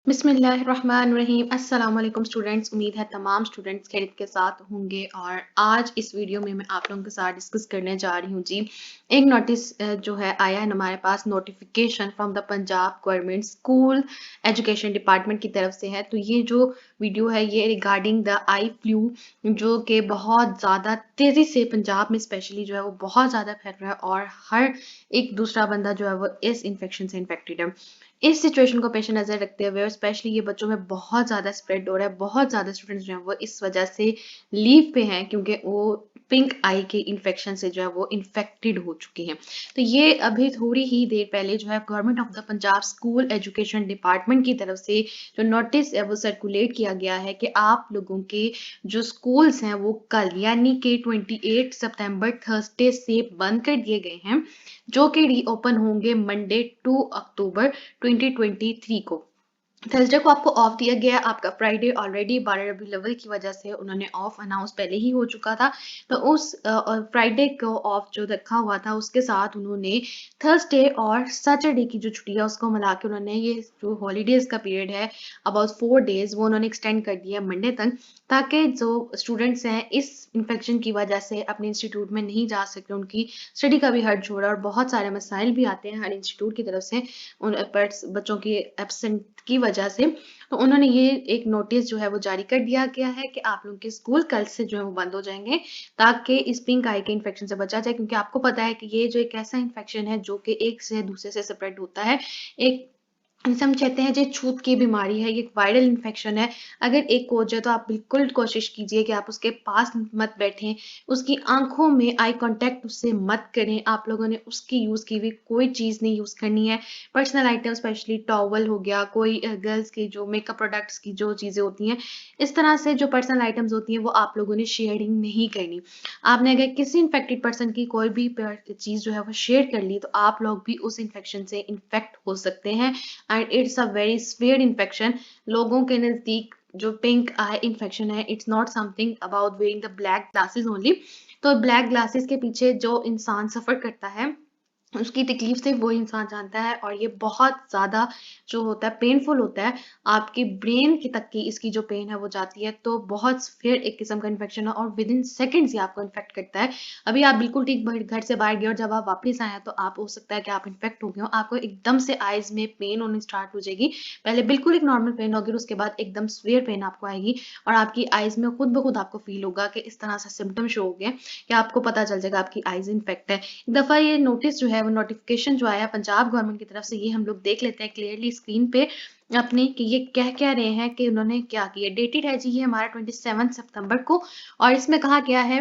बिस्मिल्लाहिर्रहमानिर्रहीम अस्सलाम वालेकुम स्टूडेंट्स। उम्मीद है तमाम स्टूडेंट्स खैरियत के साथ होंगे और आज इस वीडियो में मैं आप लोगों के साथ डिस्कस करने जा रही हूँ जी। एक नोटिस जो है आया है हमारे पास, notification from the Punjab government school education department की तरफ से है। तो ये जो वीडियो है ये रिगार्डिंग द आई फ्लू, जो कि बहुत ज़्यादा तेज़ी से पंजाब में स्पेशली जो है वो बहुत ज़्यादा फैल रहा है और हर एक दूसरा बंदा जो है वो इस इन्फेक्शन से इन्फेक्टेड है। इस सिचुएशन को पेश नज़र रखते हुए और स्पेशली ये बच्चों में बहुत ज़्यादा स्प्रेड हो रहा है, बहुत ज़्यादा स्टूडेंट्स जो हैं वो इस वजह से लीव पे हैं क्योंकि वो पिंक आई के इन्फेक्शन से जो है वो इन्फेक्टेड हो चुके हैं। तो ये अभी थोड़ी ही देर पहले जो है government of the Punjab school education department की तरफ से जो नोटिस है वो सर्कुलेट किया गया है कि आप लोगों के जो स्कूल्स हैं वो कल यानी कि 28 सितंबर थर्सडे से बंद कर दिए गए हैं, जो कि रीओपन होंगे मंडे 2 अक्टूबर 2023 को। थर्सडे को आपको ऑफ दिया गया है। आपका फ्राइडे ऑलरेडी 12 रबी अव्वल की वजह से उन्होंने ऑफ अनाउंस पहले ही हो चुका था। तो उस फ्राइडे को ऑफ जो रखा हुआ था उसके साथ उन्होंने थर्सडे और सैटरडे की जो छुट्टी है उसको मिला के उन्होंने ये जो हॉलीडेज का पीरियड है अबाउट 4 डेज वो उन्होंने एक्सटेंड कर दिया मंडे तक, ताकि जो स्टूडेंट्स हैं इस इन्फेक्शन की वजह से अपने इंस्टीट्यूट में नहीं जा सके, उनकी स्टडी का भी हर्ज हो रहा है और बहुत सारे मसाइल भी आते हैं हर इंस्टीट्यूट की तरफ से उन बच्चों की एब्सेंट की वजह से। तो उन्होंने ये एक नोटिस जो है वो जारी कर दिया गया है कि आप लोगों के स्कूल कल से जो है वो बंद हो जाएंगे, ताकि इस पिंक आई के इन्फेक्शन से बचा जाए। क्योंकि आपको पता है कि ये जो एक ऐसा इन्फेक्शन है जो कि एक से दूसरे से स्प्रेड होता है। एक जिसे हम कहते हैं जो छूत की बीमारी है, ये एक वायरल इन्फेक्शन है। अगर एक को हो जाए तो आप बिल्कुल कोशिश कीजिए कि आप उसके पास मत बैठें, उसकी आंखों में आई कांटेक्ट उससे मत करें। आप लोगों ने उसकी यूज़ की हुई कोई चीज़ नहीं यूज़ करनी है। पर्सनल आइटम स्पेशली टॉवल हो गया, कोई गर्ल्स की जो मेकअप प्रोडक्ट्स की जो चीज़ें होती हैं, इस तरह से जो पर्सनल आइटम्स होती हैं वो आप लोगों ने शेयरिंग नहीं करनी। आपने अगर किसी इन्फेक्टेड पर्सन की कोई भी चीज़ जो है वो शेयर कर ली तो आप लोग भी उस इन्फेक्शन से इन्फेक्ट हो सकते हैं and it's a very severe infection. लोगों के नज़दीक जो पिंक आई इन्फेक्शन है it's not something about wearing the black glasses only. तो ब्लैक ग्लासेस के पीछे जो इंसान सफ़र करता है उसकी तकलीफ सिर्फ वो इंसान जानता है और ये बहुत ज़्यादा जो होता है पेनफुल होता है। आपकी ब्रेन की तक की इसकी जो पेन है वो जाती है। तो बहुत फिर एक किस्म का इन्फेक्शन है और विद इन सेकेंड्स ही आपको इन्फेक्ट करता है। अभी आप बिल्कुल ठीक घर से बाहर गए और जब आप वापस आए तो आप हो सकता है कि आप इन्फेक्ट हो गए हो। आपको एकदम से आइज में पेन होनी स्टार्ट हो जाएगी। पहले बिल्कुल एक नॉर्मल पेन होगी, उसके बाद एकदम सीवियर पेन आपको आएगी और आपकी आइज में खुद ब खुद आपको फील होगा कि इस तरह से सिम्टम शो हो गए कि आपको पता चल जाएगा आपकी आइज इन्फेक्ट है। एक दफ़ा ये नोटिस जो है वो नोटिफिकेशन जो आया पंजाब गवर्नमेंट की तरफ से, ये हम लोग देख लेते हैं क्लियरली स्क्रीन पे अपने कि ये कह क्या रहे हैं कि उन्होंने क्या किया। डेटेड है जी ये हमारा 27 सितंबर को और इसमें कहा गया है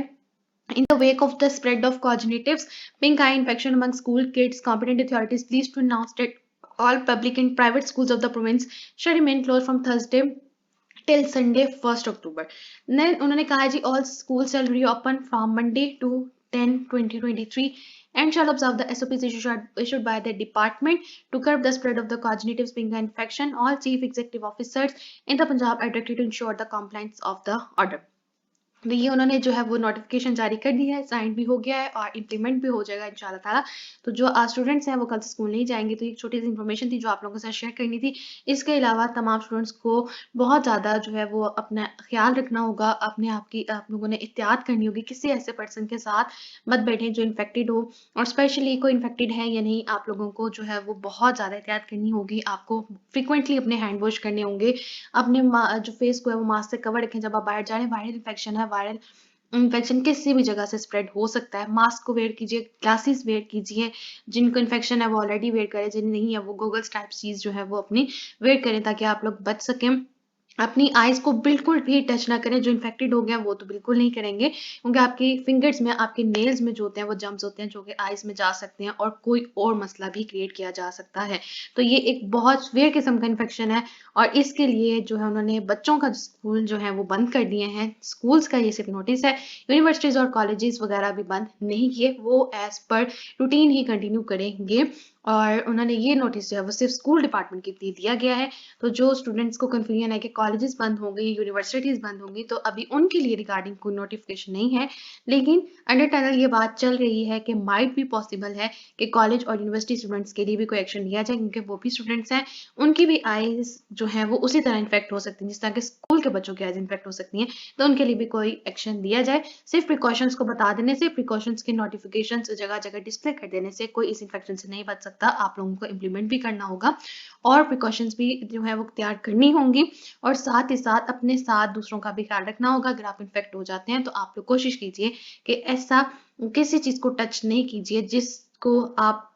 in the wake of the spread of conjunctives pink eye infection among school kids, competent authorities pleased to announce that all public and private schools of the province shall remain closed from Thursday till Sunday 1st October. Then उन्होंने कहा जी all schools shall reopen from Monday to 10/2023 and shall observe the SOPs issued by the department to curb the spread of the congenitive pink infection. All chief executive officers in the Punjab are directed to ensure the compliance of the order. तो ये उन्होंने जो है वो notification जारी कर दी है, sign भी हो गया है और इम्प्लीमेंट भी हो जाएगा इंशाल्लाह ताला। तो जो आज स्टूडेंट्स हैं वो कल से स्कूल नहीं जाएंगे। तो एक छोटी सी इन्फॉर्मेशन थी जो आप लोगों के साथ शेयर करनी थी। इसके अलावा तमाम स्टूडेंट्स को बहुत ज़्यादा जो है वो अपना ख्याल रखना होगा, अपने आप की आप लोगों ने एहतियात करनी होगी। किसी ऐसे पर्सन के साथ मत बैठें जो इन्फेक्टेड हो और स्पेशली कोई इन्फेक्टेड है या नहीं, आप लोगों को जो है वो बहुत ज़्यादा एहतियात करनी होगी। आपको फ्रिक्वेंटली अपने हैंड वॉश करने होंगे, अपने जो फेस को है वो मास्क से कवर रखें जब आप बाहर जा रहे हैं। वायरल इन्फेक्शन है, वायरल इन्फेक्शन किसी भी जगह से स्प्रेड हो सकता है। मास्क को वेयर कीजिए, ग्लासेस वेयर कीजिए। जिनको इन्फेक्शन है वो ऑलरेडी वेयर करें, जिन्हें नहीं है वो गॉगल्स टाइप चीज़ जो है वो अपनी वेयर करें ताकि आप लोग बच सकें। अपनी आइज़ को बिल्कुल भी टच ना करें। जो इन्फेक्टेड हो गए हैं वो तो बिल्कुल नहीं करेंगे क्योंकि आपकी फिंगर्स में, आपके नेल्स में जो होते हैं वो जर्म्स होते हैं जो कि आइज़ में जा सकते हैं और कोई और मसला भी क्रिएट किया जा सकता है। तो ये एक बहुत सीवियर किस्म का इन्फेक्शन है और इसके लिए जो है उन्होंने बच्चों का स्कूल जो है वो बंद कर दिए हैं। स्कूल्स का ये सिर्फ नोटिस है, यूनिवर्सिटीज़ और कॉलेजेस वगैरह भी बंद नहीं किए, वो एज़ पर रूटीन ही कंटिन्यू करेंगे। और उन्होंने ये नोटिस जो है वो सिर्फ स्कूल डिपार्टमेंट के लिए दिया गया है। तो जो स्टूडेंट्स को कन्फ्यूजन है कि कॉलेजेस बंद होंगी, यूनिवर्सिटीज़ बंद होंगी, तो अभी उनके लिए रिगार्डिंग कोई नोटिफिकेशन नहीं है। लेकिन अंडर टनल ये बात चल रही है कि माइट भी पॉसिबल है कि कॉलेज और यूनिवर्सिटी स्टूडेंट्स के लिए भी कोई एक्शन लिया जाए, क्योंकि वो भी स्टूडेंट्स हैं, उनकी भी आईज़ जो हैं वो उसी तरह इन्फेक्ट हो सकती हैं जिस तरह के स्कूल के बच्चों की आईज़ इन्फेक्ट हो सकती हैं। तो उनके लिए भी कोई एक्शन लिया जाए। सिर्फ प्रिकॉशंस को बता देने से, प्रिकॉशंस के नोटिफिकेशंस जगह-जगह डिस्प्ले कर देने से कोई इस इन्फेक्शन से नहीं बच सकता। आप लोगों को इम्प्लीमेंट भी करना होगा और प्रिकॉशंस भी जो है वो तैयार करनी होंगी, और साथ ही साथ अपने साथ दूसरों का भी ख्याल रखना होगा। अगर आप इन्फेक्ट हो जाते हैं तो आप लोग कोशिश कीजिए कि ऐसा किसी चीज़ को टच नहीं कीजिए जिसको आप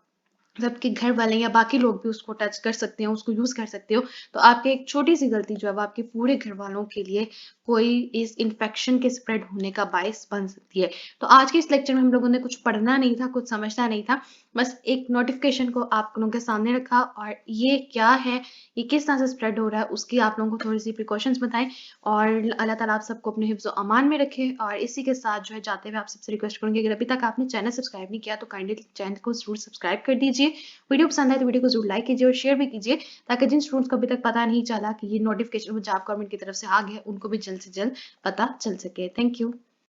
आपके घर वाले या बाकी लोग भी उसको टच कर सकते हो, उसको यूज़ कर सकते हो। तो आपकी एक छोटी-सी गलती जो है वो आपके पूरे घरवालों के लिए कोई इस इन्फेक्शन के स्प्रेड होने का बायस बन सकती है। तो आज के इस लेक्चर में हम लोगों ने कुछ पढ़ना नहीं था, कुछ समझना नहीं था। बस एक नोटिफ़िकेशन को आप लोगों के सामने रखा और ये क्या है, ये किस तरह से स्प्रेड हो रहा है, उसकी आप लोगों को थोड़ी-सी प्रिकॉशंस बताएँ, और अल्लाह ताला आप सबको अपने हिफ्ज़-ओ अमान में रखे। और इसी के साथ जो है जाते हुए आप सबसे रिक्वेस्ट करूँगी, अगर अभी तक आपने चैनल सब्सक्राइब नहीं किया तो काइंडली चैनल को ज़रूर सब्सक्राइब कर दीजिए। वीडियो पसंद आए तो वीडियो को ज़रूर लाइक कीजिए और शेयर भी कीजिए, ताकि जिन स्टूडेंट्स को अभी तक पता नहीं चला कि ये नोटिफ़िकेशन पंजाब गवर्नमेंट की तरफ से आ गया, उनको भी जल्द से जल्द पता चल सके। Thank you.